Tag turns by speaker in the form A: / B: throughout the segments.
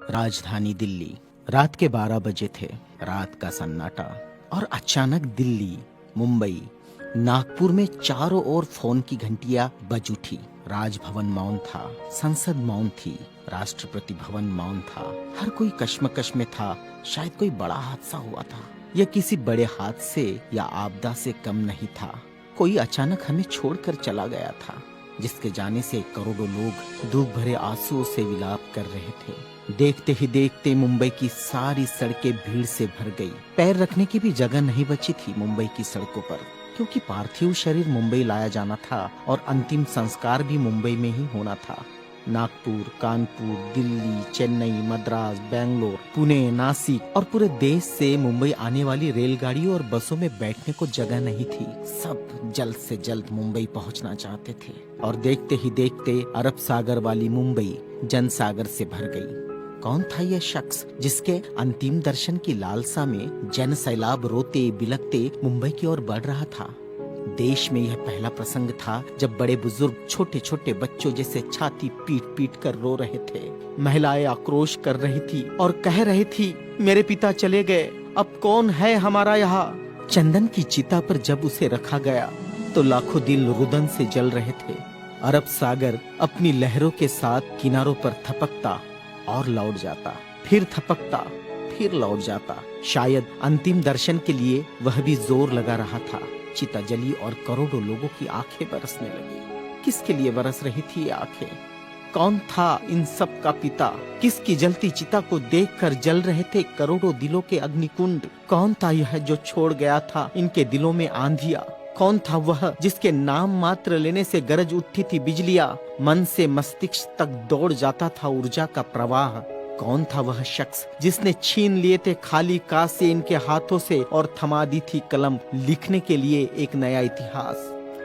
A: राजधानी दिल्ली। रात के 12 बजे थे। रात का सन्नाटा। और अचानक दिल्ली, मुंबई, नागपुर में चारों ओर फोन की घंटियां बज उठी। राजभवन मौन था, संसद मौन थी, राष्ट्रपति भवन मौन था। हर कोई कश्मकश में था। शायद कोई बड़ा हादसा हुआ था। यह किसी बड़े हादसे या आपदा से कम नहीं था। कोई अचानक हमें छोड़कर चला गया था, जिसके जाने से करोड़ों लोग दुख भरे आंसुओं से विलाप कर रहे थे। देखते ही देखते मुंबई की सारी सड़कें भीड़ से भर गई। पैर रखने की भी जगह नहीं बची थी मुंबई की सड़कों पर, क्योंकि पार्थिव शरीर मुंबई लाया जाना था और अंतिम संस्कार भी मुंबई में ही होना था। नागपुर, कानपुर, दिल्ली, चेन्नई, मद्रास, बेंगलोर, पुणे, नासिक और पूरे देश से मुंबई आने वाली रेलगाड़ियों और बसों में बैठने को जगह नहीं थी। सब जल्द से जल्द मुंबई पहुंचना चाहते थे और देखते ही देखते अरब सागर वाली मुंबई जनसागर से भर गई। कौन था यह शख्स जिसके अंतिम दर्शन की लालसा में जन सैलाब रोते बिलखते मुंबई की ओर बढ़ रहा था? देश में यह पहला प्रसंग था जब बड़े बुजुर्ग छोटे छोटे बच्चों जैसे छाती पीट पीट कर रो रहे थे। महिलाएं आक्रोश कर रही थी और कह रही थी, मेरे पिता चले गए, अब कौन है हमारा यहाँ। चंदन की चिता पर जब उसे रखा गया तो लाखों दिल रुदन से जल रहे थे। अरब सागर अपनी लहरों के साथ किनारों पर थपकता और लौट जाता, फिर थपकता, फिर लौट जाता। शायद अंतिम दर्शन के लिए वह भी जोर लगा रहा था। चिता जली और करोड़ों लोगों की आंखें बरसने लगी। किसके लिए बरस रही थी ये आंखें? कौन था इन सब का पिता? किसकी जलती चिता को देखकर जल रहे थे करोड़ों दिलों के अग्निकुंड? कौन था यह जो छोड़ गया था इनके दिलों में आंधिया? कौन था वह जिसके नाम मात्र लेने से गरज उठती थी बिजलियां, मन से मस्तिष्क तक दौड़ जाता था ऊर्जा का प्रवाह? कौन था वह शख्स जिसने छीन लिए थे खाली कासे इनके हाथों से और थमा दी थी कलम लिखने के लिए एक नया इतिहास?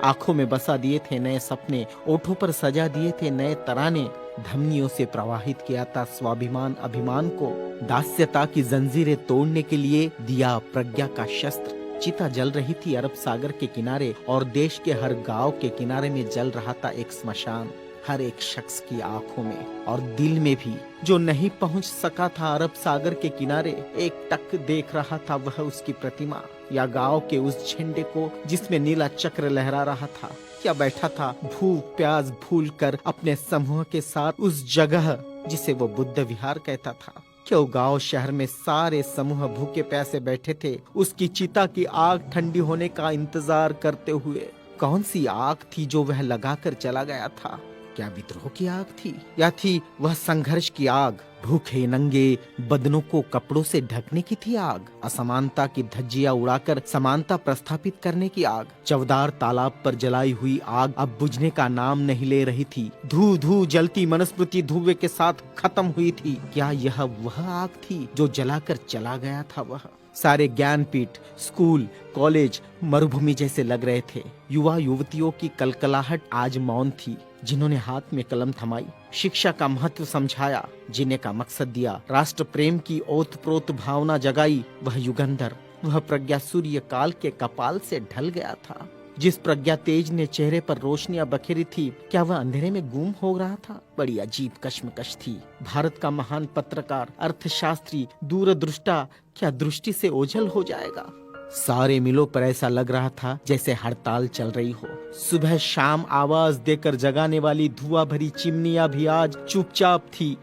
A: आंखों में बसा दिए थे नए सपने, ओठों पर सजा दिए थे नए तराने, धमनियों से प्रवाहित किया था स्वाभिमान अभिमान को, दास्यता की जंजीरें तोड़ने के लिए दिया प्रज्ञा का शस्त्र। चिता जल रही थी अरब सागर के किनारे और देश के हर गांव के किनारे में जल रहा था एक स्मशान। हर एक शख्स की आंखों में और दिल में भी, जो नहीं पहुंच सका था अरब सागर के किनारे, एक टक देख रहा था वह उसकी प्रतिमा या गांव के उस झंडे को जिसमें नीला चक्र लहरा रहा था। क्या बैठा था भूख प्यास भूल कर अपने समूह के साथ उस जगह जिसे वो बुद्ध विहार कहता था? क्यों गांव शहर में सारे समूह भूखे प्यासे बैठे थे उसकी चिता की आग ठंडी होने का इंतजार करते हुए? कौन सी आग थी जो वह लगाकर चला गया था? क्या विद्रोह की आग थी या थी वह संघर्ष की आग? भूखे नंगे बदनों को कपड़ों से ढकने की थी आग? असमानता की धज्जियां उड़ाकर समानता प्रस्थापित करने की आग? चवदार तालाब पर जलाई हुई आग अब बुझने का नाम नहीं ले रही थी। धू धू जलती मनुस्मृति धुएं के साथ खत्म हुई थी। क्या यह वह आग थी जो जलाकर चला गया था वह? सारे ज्ञानपीठ, स्कूल, कॉलेज मरुभूमि जैसे लग रहे थे। युवा युवतियों की कलकलाहट आज मौन थी। जिन्होंने हाथ में कलम थमाई, शिक्षा का महत्व समझाया, जीने का मकसद दिया, राष्ट्र प्रेम की ओतप्रोत भावना जगाई, वह युगंधर, वह प्रज्ञा सूर्य काल के कपाल से ढल गया था। जिस प्रज्ञा तेज ने चेहरे पर रोशनियां बखेरी थी, क्या वह अंधेरे में गुम हो रहा था? बड़ी अजीब कश्मकश थी। भारत का महान पत्रकार, अर्थशास्त्री, दूरदृष्टा क्या दृष्टि से ओझल हो जाएगा? सारे मिलों पर ऐसा लग रहा था जैसे हड़ताल चल रही हो। सुबह शाम आवाज देकर जगाने वाली धुआं भरी चिमनियां भी आज चुपचाप थी।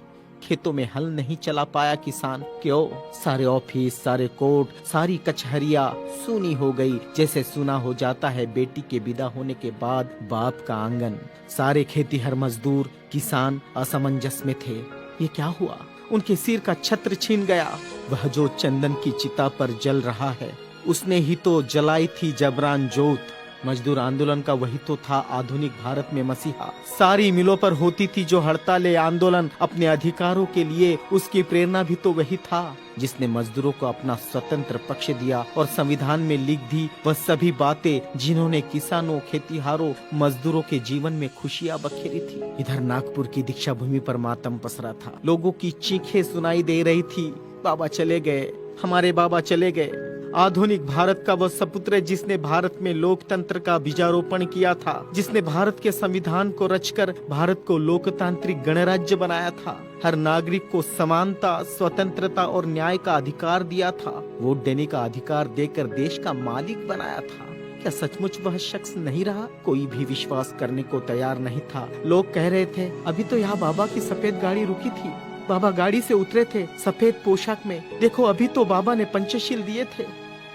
A: खेतों में हल नहीं चला पाया किसान। क्यों? सारे ऑफिस, सारे कोर्ट, सारी कचहरियां सूनी हो गई, जैसे सूना हो जाता है बेटी के विदा होने के बाद बाप का आंगन। सारे खेतीहर मजदूर, किसान असमंजस में थे। ये क्या हुआ? उनके सिर का छत्र छीन गया। वह जो चंदन की चिता पर जल रहा है, उसने ही तो जलाई थी जबरान जोत। मजदूर आंदोलन का वही तो था आधुनिक भारत में मसीहा। सारी मिलों पर होती थी जो हड़तालें आंदोलन अपने अधिकारों के लिए, उसकी प्रेरणा भी तो वही था जिसने मजदूरों को अपना स्वतंत्र पक्ष दिया और संविधान में लिख दी वह सभी बातें जिन्होंने किसानों, खेतीहारों, मजदूरों के जीवन में खुशियां बखेरी थी। इधर नागपुर की दीक्षा भूमि पर मातम पसरा था। लोगों की चीखें सुनाई दे रही थी, बाबा चले गए, हमारे बाबा चले गए। आधुनिक भारत का वह सपुत्र है जिसने भारत में लोकतंत्र का बीजारोपण किया था, जिसने भारत के संविधान को रचकर भारत को लोकतांत्रिक गणराज्य बनाया था, हर नागरिक को समानता, स्वतंत्रता और न्याय का अधिकार दिया था, वोट देने का अधिकार देकर देश का मालिक बनाया था। क्या सचमुच वह शख्स नहीं रहा? कोई भी विश्वास करने को तैयार नहीं था। लोग कह रहे थे, अभी तो यहाँ बाबा की सफेद गाड़ी रुकी थी, बाबा गाड़ी से उतरे थे सफेद पोशाक में, देखो अभी तो बाबा ने पंचशील दिए थे।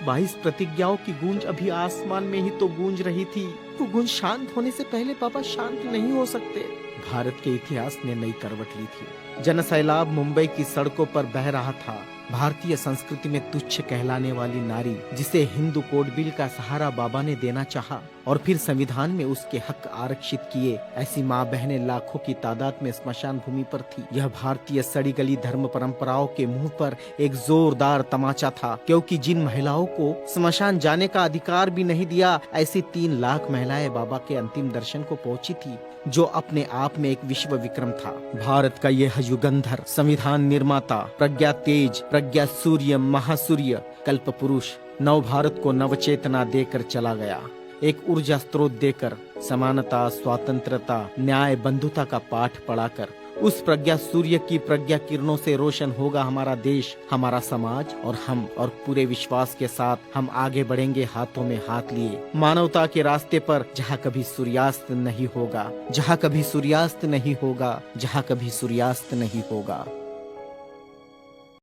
A: 22 प्रतिज्ञाओं की गूंज अभी आसमान में ही तो गूंज रही थी। वो गूंज शांत होने से पहले बाबा शांत नहीं हो सकते। भारत के इतिहास ने नई करवट ली थी। जनसैलाब मुंबई की सड़कों पर बह रहा था। भारतीय संस्कृति में तुच्छ कहलाने वाली नारी, जिसे हिंदू कोड बिल का सहारा बाबा ने देना चाहा और फिर संविधान में उसके हक आरक्षित किए, ऐसी माँ बहनें लाखों की तादाद में स्मशान भूमि पर थी। यह भारतीय सड़ी गली धर्म परंपराओं के मुंह पर एक जोरदार तमाचा था, क्योंकि जिन महिलाओं को स्मशान जाने का अधिकार भी नहीं दिया, ऐसी 3 लाख महिलाएं बाबा के अंतिम दर्शन को पहुंची थी, जो अपने आप में एक विश्व विक्रम था। भारत का यह युगंधर, संविधान निर्माता, प्रज्ञा तेज, प्रज्ञा सूर्य, महासूर्य, कल्प पुरुष नव भारत को नवचेतना देकर चला गया। एक ऊर्जा स्रोत देकर, समानता, स्वतंत्रता, न्याय, बंधुता का पाठ पढ़ाकर, उस प्रज्ञा सूर्य की प्रज्ञा किरणों से रोशन होगा हमारा देश, हमारा समाज और हम। और पूरे विश्वास के साथ हम आगे बढ़ेंगे हाथों में हाथ लिए, मानवता के रास्ते पर, जहाँ कभी सूर्यास्त नहीं होगा, जहाँ कभी सूर्यास्त नहीं होगा, जहाँ कभी सूर्यास्त नहीं होगा।